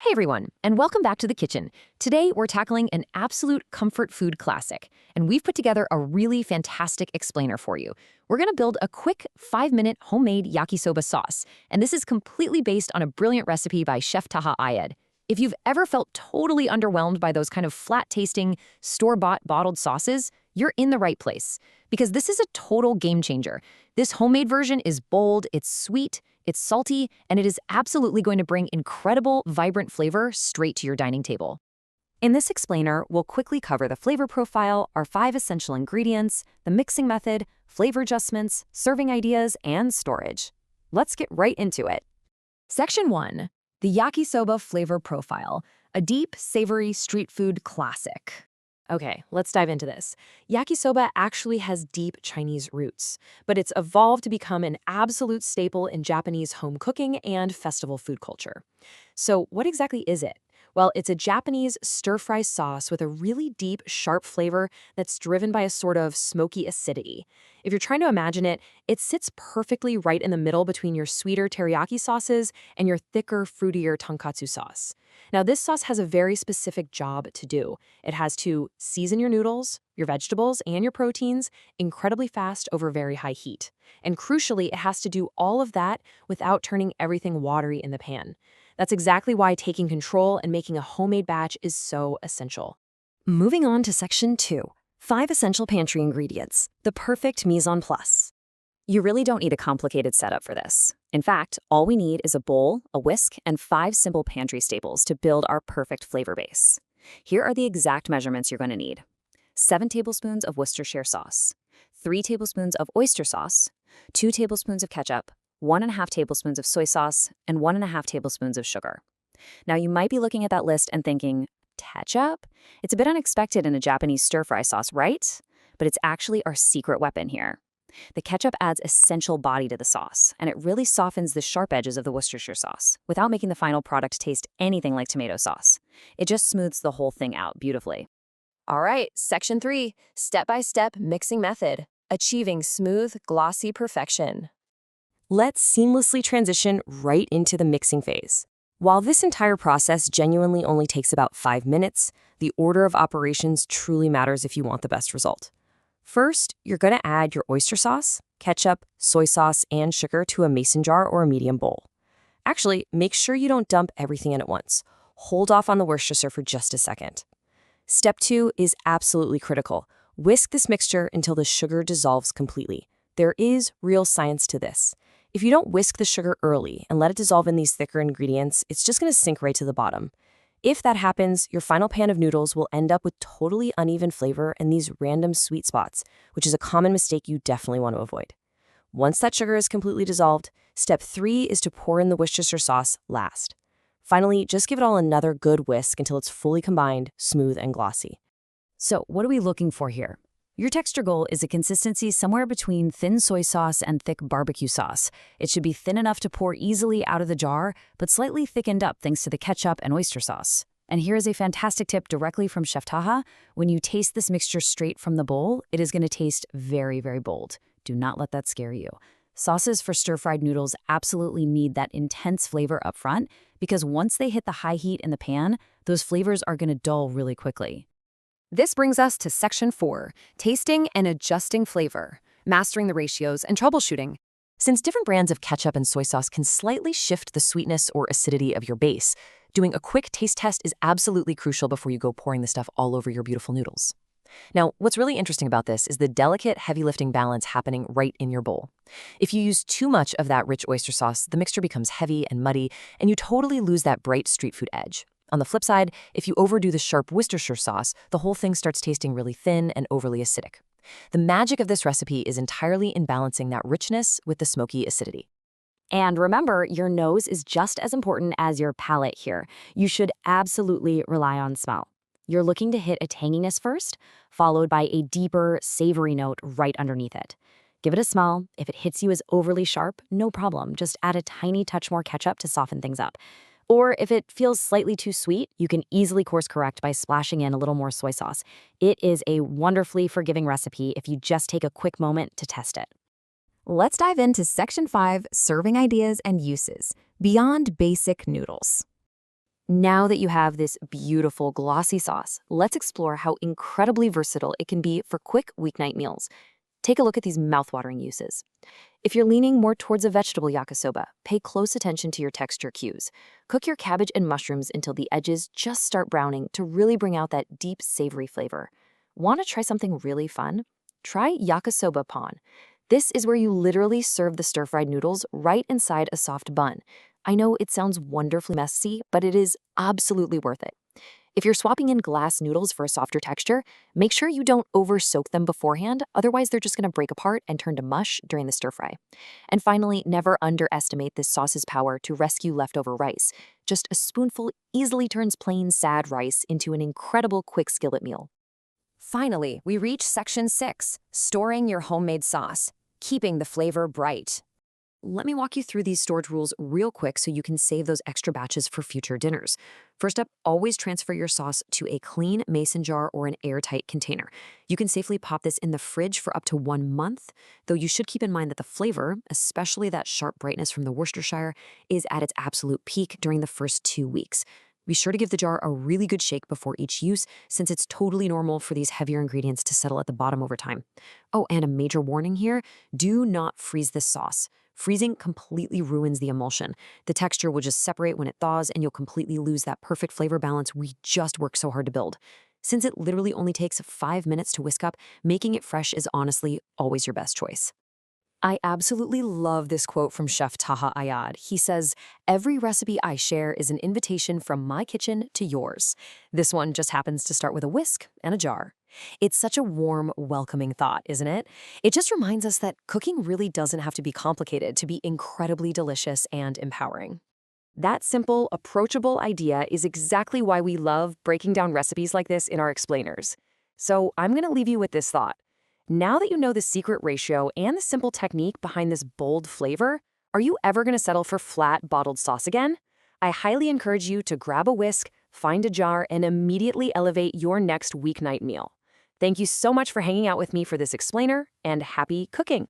Hey everyone, and welcome back to the kitchen. Today we're tackling an absolute comfort food classic, and we've put together a really fantastic explainer for you. We're going to build a quick 5-minute homemade yakisoba sauce, and this is completely based on a brilliant recipe by Chef Taha Ayed. If you've ever felt totally underwhelmed by those kind of flat-tasting, store-bought bottled sauces, you're in the right place, because this is a total game changer. This homemade version is bold, it's sweet, it's salty, and it is absolutely going to bring incredible, vibrant flavor straight to your dining table. In this explainer, we'll quickly cover the flavor profile, our 5 essential ingredients, the mixing method, flavor adjustments, serving ideas, and storage. Let's get right into it. Section 1. The Yakisoba flavor profile, a deep, savory street food classic. Okay, let's dive into this. Yakisoba actually has deep Chinese roots, but it's evolved to become an absolute staple in Japanese home cooking and festival food culture. So what exactly is it? Well, it's a Japanese stir-fry sauce with a really deep, sharp flavor that's driven by a sort of smoky acidity. If you're trying to imagine it, it sits perfectly right in the middle between your sweeter teriyaki sauces and your thicker, fruitier tonkatsu sauce. Now, this sauce has a very specific job to do. It has to season your noodles, your vegetables, and your proteins incredibly fast over very high heat. And crucially, it has to do all of that without turning everything watery in the pan. That's exactly why taking control and making a homemade batch is so essential. Moving on to Section 2, 5 essential pantry ingredients, the perfect mise en place. You really don't need a complicated setup for this. In fact, all we need is a bowl, a whisk, and 5 simple pantry staples to build our perfect flavor base. Here are the exact measurements you're going to need. 7 tablespoons of Worcestershire sauce, 3 tablespoons of oyster sauce, 2 tablespoons of ketchup, 1.5 tablespoons of soy sauce, and 1.5 tablespoons of sugar. Now, you might be looking at that list and thinking, ketchup? It's a bit unexpected in a Japanese stir-fry sauce, right? But it's actually our secret weapon here. The ketchup adds essential body to the sauce, and it really softens the sharp edges of the Worcestershire sauce without making the final product taste anything like tomato sauce. It just smooths the whole thing out beautifully. All right, Section 3, step-by-step mixing method, achieving smooth, glossy perfection. Let's seamlessly transition right into the mixing phase. While this entire process genuinely only takes about 5 minutes, the order of operations truly matters if you want the best result. First, you're going to add your oyster sauce, ketchup, soy sauce, and sugar to a mason jar or a medium bowl. Actually, make sure you don't dump everything in at once. Hold off on the Worcestershire for just a second. Step 2 is absolutely critical. Whisk this mixture until the sugar dissolves completely. There is real science to this. If you don't whisk the sugar early and let it dissolve in these thicker ingredients, it's just going to sink right to the bottom. If that happens, your final pan of noodles will end up with totally uneven flavor and these random sweet spots, which is a common mistake you definitely want to avoid. Once that sugar is completely dissolved, step 3 is to pour in the Worcestershire sauce last. Finally, just give it all another good whisk until it's fully combined, smooth, and glossy. So, what are we looking for here? Your texture goal is a consistency somewhere between thin soy sauce and thick barbecue sauce. It should be thin enough to pour easily out of the jar, but slightly thickened up thanks to the ketchup and oyster sauce. And here is a fantastic tip directly from Chef Taha. When you taste this mixture straight from the bowl, it is going to taste very, very bold. Do not let that scare you. Sauces for stir-fried noodles absolutely need that intense flavor up front, because once they hit the high heat in the pan, those flavors are going to dull really quickly. This brings us to Section 4, tasting and adjusting flavor, mastering the ratios, and troubleshooting. Since different brands of ketchup and soy sauce can slightly shift the sweetness or acidity of your base, doing a quick taste test is absolutely crucial before you go pouring the stuff all over your beautiful noodles. Now, what's really interesting about this is the delicate, heavy-lifting balance happening right in your bowl. If you use too much of that rich oyster sauce, the mixture becomes heavy and muddy, and you totally lose that bright street food edge. On the flip side, if you overdo the sharp Worcestershire sauce, the whole thing starts tasting really thin and overly acidic. The magic of this recipe is entirely in balancing that richness with the smoky acidity. And remember, your nose is just as important as your palate here. You should absolutely rely on smell. You're looking to hit a tanginess first, followed by a deeper, savory note right underneath it. Give it a smell. If it hits you as overly sharp, no problem. Just add a tiny touch more ketchup to soften things up. Or if it feels slightly too sweet, you can easily course correct by splashing in a little more soy sauce. It is a wonderfully forgiving recipe if you just take a quick moment to test it. Let's dive into Section 5, serving ideas and uses, beyond basic noodles. Now that you have this beautiful glossy sauce, let's explore how incredibly versatile it can be for quick weeknight meals. Take a look at these mouthwatering uses. If you're leaning more towards a vegetable yakisoba, pay close attention to your texture cues. Cook your cabbage and mushrooms until the edges just start browning to really bring out that deep, savory flavor. Want to try something really fun? Try yakisoba pan. This is where you literally serve the stir-fried noodles right inside a soft bun. I know it sounds wonderfully messy, but it is absolutely worth it. If you're swapping in glass noodles for a softer texture, make sure you don't over-soak them beforehand, otherwise they're just going to break apart and turn to mush during the stir-fry. And finally, never underestimate this sauce's power to rescue leftover rice. Just a spoonful easily turns plain, sad rice into an incredible quick skillet meal. Finally, we reach section 6, storing your homemade sauce, keeping the flavor bright. Let me walk you through these storage rules real quick so you can save those extra batches for future dinners. First up, always transfer your sauce to a clean mason jar or an airtight container. You can safely pop this in the fridge for up to 1 month, though you should keep in mind that the flavor, especially that sharp brightness from the Worcestershire, is at its absolute peak during the first 2 weeks. Be sure to give the jar a really good shake before each use, since it's totally normal for these heavier ingredients to settle at the bottom over time. Oh, and a major warning here, do not freeze this sauce. Freezing completely ruins the emulsion. The texture will just separate when it thaws, and you'll completely lose that perfect flavor balance we just worked so hard to build. Since it literally only takes 5 minutes to whisk up, making it fresh is honestly always your best choice. I absolutely love this quote from Chef Taha Ayed. He says, "Every recipe I share is an invitation from my kitchen to yours." This one just happens to start with a whisk and a jar. It's such a warm, welcoming thought, isn't it? It just reminds us that cooking really doesn't have to be complicated to be incredibly delicious and empowering. That simple, approachable idea is exactly why we love breaking down recipes like this in our explainers. So I'm going to leave you with this thought. Now that you know the secret ratio and the simple technique behind this bold flavor, are you ever going to settle for flat, bottled sauce again? I highly encourage you to grab a whisk, find a jar, and immediately elevate your next weeknight meal. Thank you so much for hanging out with me for this explainer, and happy cooking!